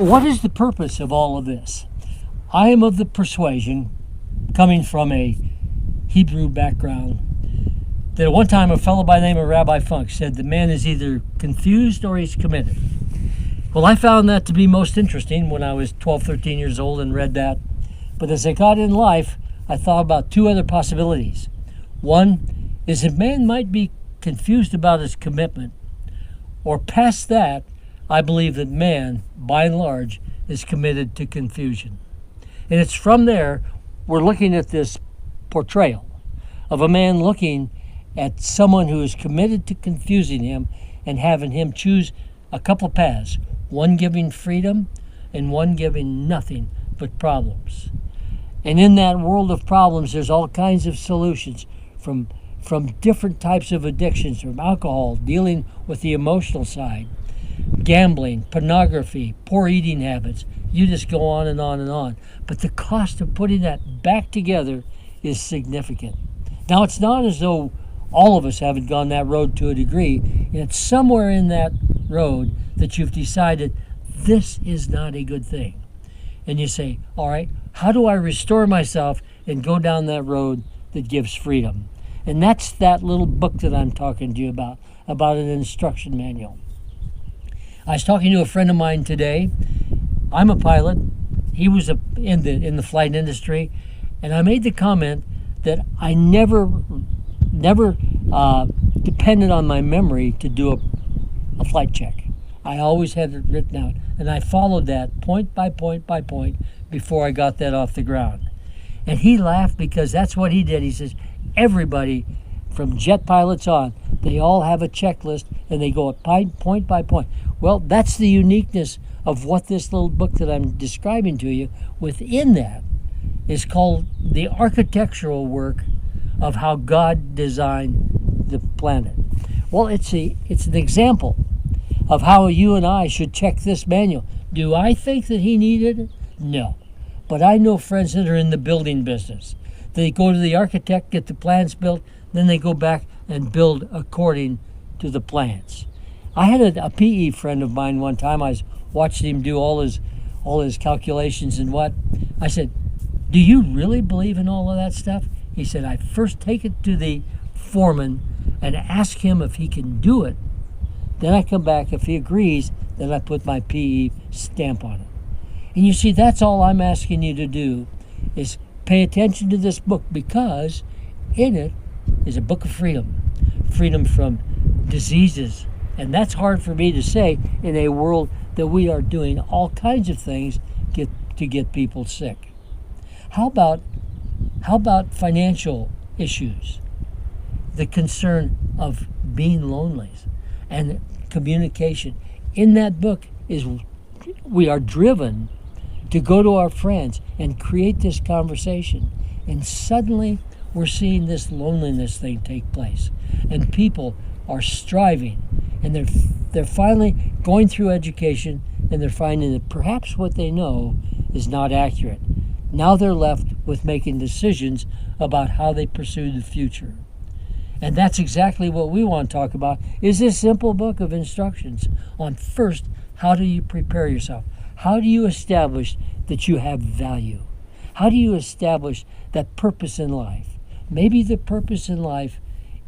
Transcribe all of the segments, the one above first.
What is the purpose of all of this? I am of the persuasion, coming from a Hebrew background, that at one time a fellow by the name of Rabbi Funk said the man is either confused or he's committed. Well, I found that to be most interesting when I was 12, 13 years old and read that. But as I got in life, I thought about two other possibilities. One is that man might be confused about his commitment, or past that, I believe that man, by and large, is committed to confusion. And it's from there we're looking at this portrayal of a man looking at someone who is committed to confusing him and having him choose a couple paths, one giving freedom and one giving nothing but problems. And in that world of problems, there's all kinds of solutions from different types of addictions, from alcohol, dealing with the emotional side, gambling, pornography, poor eating habits. You just go on and on and on. But the cost of putting that back together is significant. Now, it's not as though all of us haven't gone that road to a degree. And it's somewhere in that road that you've decided this is not a good thing. And you say, all right, how do I restore myself and go down that road that gives freedom? And that's that little book that I'm talking to you about an instruction manual. I was talking to a friend of mine today. I'm a pilot. He was in the flight industry, and I made the comment that I never depended on my memory to do a flight check. I always had it written out, and I followed that point by point by point before I got that off the ground. And he laughed because that's what he did. He says, everybody from jet pilots on, they all have a checklist and they go point by point. Well, that's the uniqueness of what this little book that I'm describing to you within that is called the architectural work of how God designed the planet. Well, it's an example of how you and I should check this manual. Do I think that he needed it? No. But I know friends that are in the building business. They go to the architect, get the plans built, then they go back and build according to the plans. I had a PE friend of mine one time. I was watching him do all his calculations and what. I said, do you really believe in all of that stuff? He said, I first take it to the foreman and ask him if he can do it. Then I come back. If he agrees, then I put my PE stamp on it. And you see, that's all I'm asking you to do is pay attention to this book, because in it is a book of freedom. Freedom from diseases. And that's hard for me to say in a world that we are doing all kinds of things to get people sick. How about financial issues? The concern of being lonely and communication. In that book is we are driven to go to our friends and create this conversation. And suddenly we're seeing this loneliness thing take place. And people are striving, and they're finally going through education, and they're finding that perhaps what they know is not accurate. Now they're left with making decisions about how they pursue the future. And that's exactly what we want to talk about, is this simple book of instructions on first, how do you prepare yourself? How do you establish that you have value? How do you establish that purpose in life? Maybe the purpose in life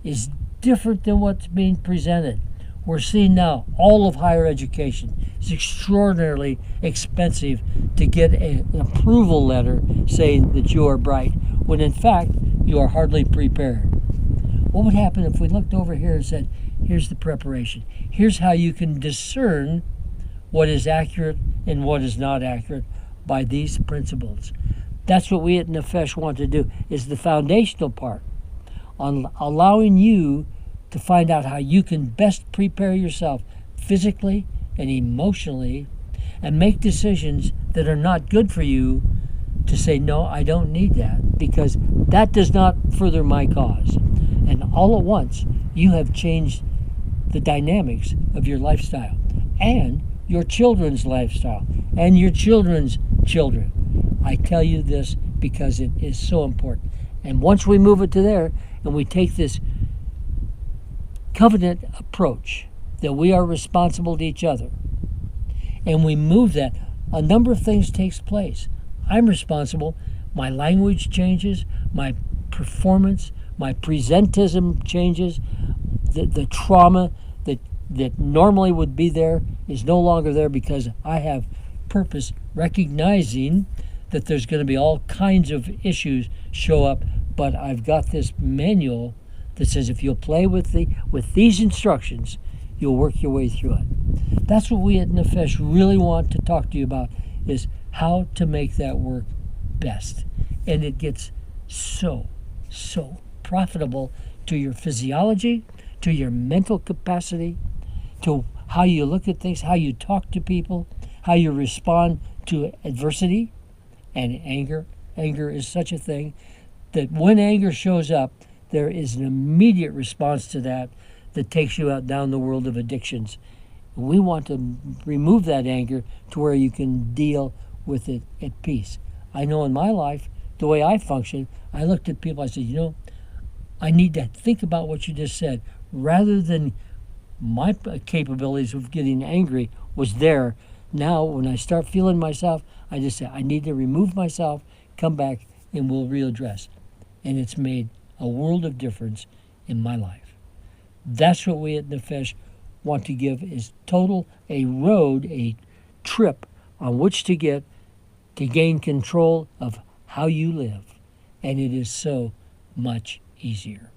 is different than what's being presented. We're seeing now all of higher education. It's extraordinarily expensive to get an approval letter saying that you are bright, when in fact you are hardly prepared. What would happen if we looked over here and said, here's the preparation. Here's how you can discern what is accurate and what is not accurate by these principles. That's what we at Nefesh want to do, is the foundational part on allowing you to find out how you can best prepare yourself physically and emotionally and make decisions that are not good for you, to say, no, I don't need that, because that does not further my cause. And all at once, you have changed the dynamics of your lifestyle and your children's lifestyle and your children's children. I tell you this because it is so important. And once we move it to there and we take this covenant approach that we are responsible to each other, and we move that, a number of things takes place. I'm responsible. My language changes, my performance, my presentism changes, the trauma that normally would be there is no longer there because I have purpose, recognizing that there's going to be all kinds of issues show up, but I've got this manual that says if you'll play with these instructions, you'll work your way through it. That's what we at Nefesh really want to talk to you about, is how to make that work best. And it gets so profitable to your physiology, to your mental capacity, to how you look at things, how you talk to people, how you respond to adversity and anger. Anger is such a thing that when anger shows up, there is an immediate response to that takes you out down the world of addictions. We want to remove that anger to where you can deal with it at peace. I know in my life, the way I function, I looked at people, I said, I need to think about what you just said. Rather than my capabilities of getting angry was there, now when I start feeling myself, I just say, I need to remove myself, come back, and we'll readdress. And it's made a world of difference in my life. That's what we at Nefesh want to give, is a trip on which to gain control of how you live. And it is so much easier.